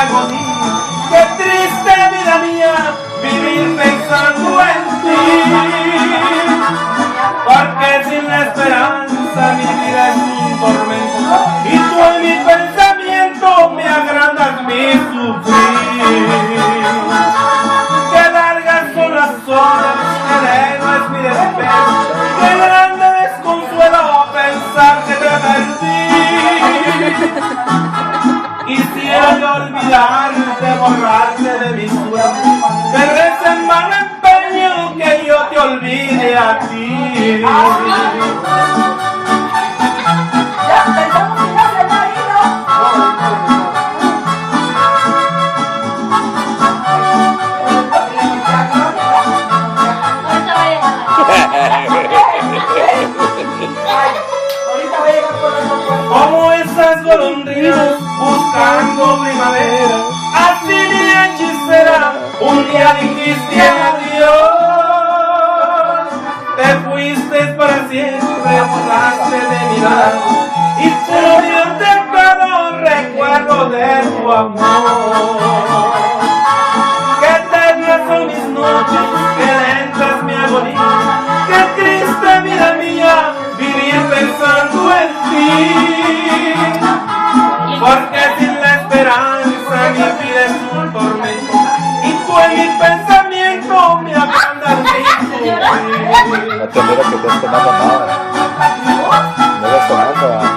agonía. Qué triste vida mía vivir pensando en ti, porque sin la esperanza mi vida es un tormento, y tú en mi pensamiento me agrandas mi sufrir. Qué largas son las horas, qué lejos es mi desespero, qué grande desconsuelo pensar que te perdí. Quisiera yo olvidarte, borrarte de mi sueño, pero es en vano empeño que yo te olvide a ti. Como esas golondrinas buscando primavera, así mi hechicera, un día dijiste adiós. Te fuiste para siempre, borraste de mi lado, y solo yo te quedo recuerdo de tu amor. Qué eternas son mis noches, qué lenta es mi agonía, qué triste vida mía vivir pensando en ti, porque sin la esperanza mi vida es un tormento, y tú en mi pensamiento me agrandas mi sufrir. No te miro que te has tomado nada. No lo has tomado.